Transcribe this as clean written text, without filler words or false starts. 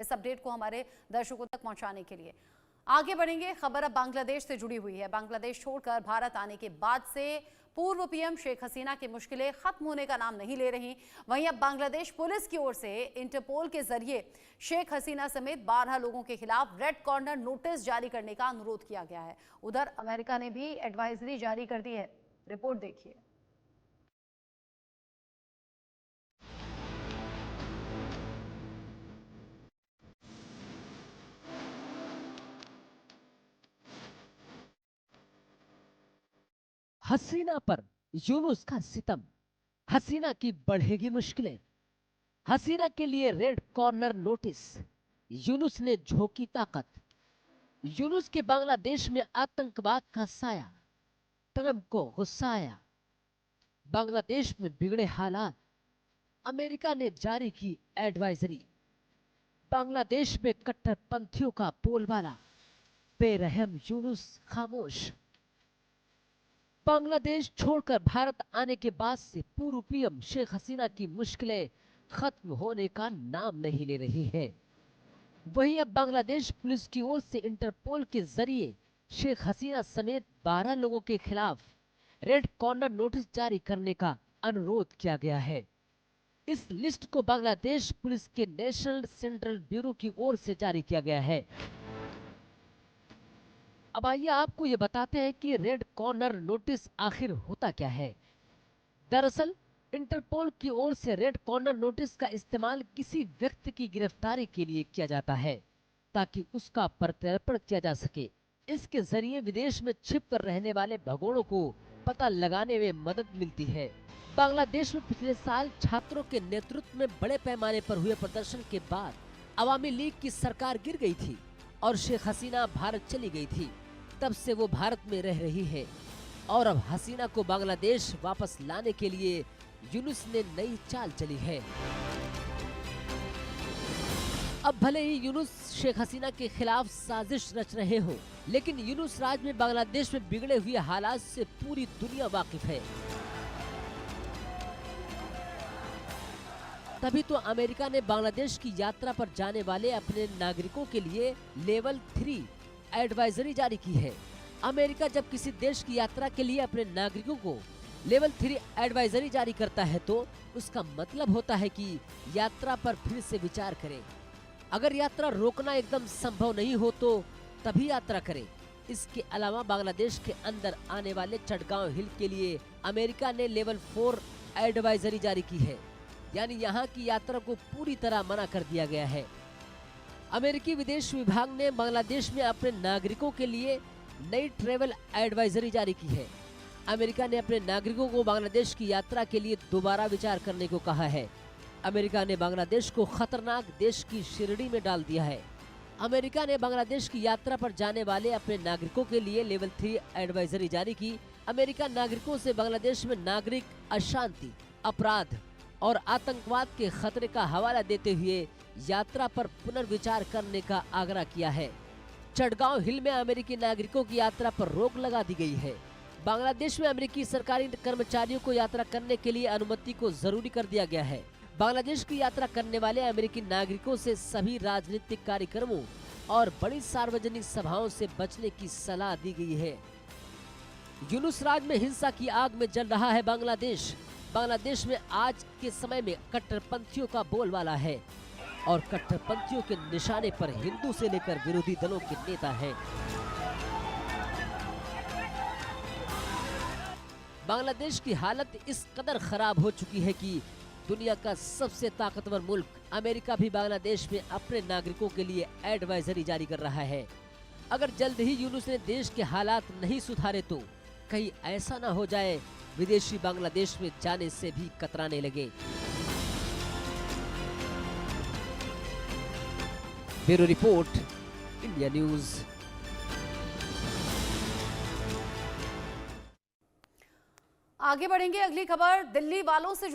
इस अपडेट को हमारे दर्शकों तक पहुंचाने के लिए आगे बढ़ेंगे। खबर अब बांग्लादेश से जुड़ी हुई है। बांग्लादेश छोड़कर भारत आने के बाद से पूर्व पीएम शेख हसीना की मुश्किलें खत्म होने का नाम नहीं ले रही। वहीं अब बांग्लादेश पुलिस की ओर से इंटरपोल के जरिए शेख हसीना समेत 12 लोगों के खिलाफ रेड कॉर्नर नोटिस जारी करने का अनुरोध किया गया है। उधर अमेरिका ने भी एडवाइजरी जारी कर दी है। रिपोर्ट देखिए। हसीना पर यूनुस का सितम, हसीना की बढ़ेगी मुश्किलें, हसीना के लिए रेड कॉर्नर नोटिस, यूनुस ने झोंकी ताकत। यूनुस के बांग्लादेश में आतंकवाद का साया, ट्रंप को गुस्सा आया। बांग्लादेश में बिगड़े हालात, अमेरिका ने जारी की एडवाइजरी। बांग्लादेश में कट्टरपंथियों का बोलबाला, बेरहम यूनुस खामोश। बांग्लादेश छोड़कर भारत आने के बाद से पूर्व पीएम शेख हसीना की मुश्किलें खत्म होने का नाम नहीं ले रही है। वहीं अब बांग्लादेश पुलिस की ओर से इंटरपोल के जरिए शेख हसीना समेत 12 लोगों के खिलाफ रेड कॉर्नर नोटिस जारी करने का अनुरोध किया गया है। इस लिस्ट को बांग्लादेश पुलिस के नेशनल सेंट्रल ब्यूरो की ओर से जारी किया गया है। अब आइए आपको ये बताते हैं कि रेड कॉर्नर नोटिस आखिर होता क्या है। दरअसल इंटरपोल की ओर से रेड कॉर्नर नोटिस का इस्तेमाल किसी व्यक्ति की गिरफ्तारी के लिए किया जाता है ताकि उसका प्रत्यर्पण किया जा सके। इसके जरिए विदेश में छिप कर रहने वाले भगोड़ों को पता लगाने में मदद मिलती है। बांग्लादेश में पिछले साल छात्रों के नेतृत्व में बड़े पैमाने पर हुए प्रदर्शन के बाद अवामी लीग की सरकार गिर गई थी और शेख हसीना भारत चली गई थी। तब से वो भारत में रह रही है और अब हसीना को बांग्लादेश वापस लाने के लिए यूनुस ने नई चाल चली है। अब भले ही यूनुस शेख हसीना के खिलाफ साजिश रच रहे हो, लेकिन यूनुस राज में बांग्लादेश में बिगड़े हुए हालात से पूरी दुनिया वाकिफ है। तभी तो अमेरिका ने बांग्लादेश की यात्रा पर जाने वाले अपने नागरिकों के लिए लेवल 3 एडवाइजरी जारी की है। अमेरिका जब किसी देश की यात्रा के लिए अपने नागरिकों को लेवल 3 एडवाइजरी जारी करता है तो उसका मतलब होता है कि यात्रा पर फिर से विचार करें। अगर यात्रा रोकना एकदम संभव नहीं हो तो तभी यात्रा करें। इसके अलावा बांग्लादेश के अंदर आने वाले चटगांव हिल के लिए अमेरिका ने लेवल 4 एडवाइजरी जारी की है, यानी यहाँ की यात्रा को पूरी तरह मना कर दिया गया है। अमेरिकी विदेश विभाग ने बांग्लादेश में अपने नागरिकों के लिए नई ट्रेवल एडवाइजरी जारी की है। अमेरिका ने अपने नागरिकों को बांग्लादेश की यात्रा के लिए दोबारा विचार करने को कहा है। अमेरिका ने बांग्लादेश को खतरनाक देश की श्रेणी में डाल दिया है। अमेरिका ने बांग्लादेश की यात्रा पर जाने वाले अपने नागरिकों के लिए लेवल 3 एडवाइजरी जारी की। अमेरिका नागरिकों से बांग्लादेश में नागरिक अशांति, अपराध और आतंकवाद के खतरे का हवाला देते हुए यात्रा पर पुनर्विचार करने का आग्रह किया है। चटगांव हिल में अमेरिकी नागरिकों की यात्रा पर रोक लगा दी गई है। बांग्लादेश में अमेरिकी सरकारी कर्मचारियों को यात्रा करने के लिए अनुमति को जरूरी कर दिया गया है। बांग्लादेश की यात्रा करने वाले अमेरिकी नागरिकों से सभी राजनीतिक कार्यक्रमों और बड़ी सार्वजनिक सभाओं से बचने की सलाह दी गई है। यूनुस राज में हिंसा की आग में जल रहा है बांग्लादेश। बांग्लादेश में आज के समय में कट्टरपंथियों का बोलबाला है और कट्टरपंथियों के निशाने पर हिंदू से लेकर विरोधी दलों के नेता हैं। बांग्लादेश की हालत इस कदर खराब हो चुकी है कि दुनिया का सबसे ताकतवर मुल्क अमेरिका भी बांग्लादेश में अपने नागरिकों के लिए एडवाइजरी जारी कर रहा है। अगर जल्द ही यूनुस ने देश के हालात नहीं सुधारे तो कहीं ऐसा ना हो जाए विदेशी बांग्लादेश में जाने से भी कतराने लगे। Bureau report, India news. आगे बढ़ेंगे। अगली खबर दिल्ली वालों से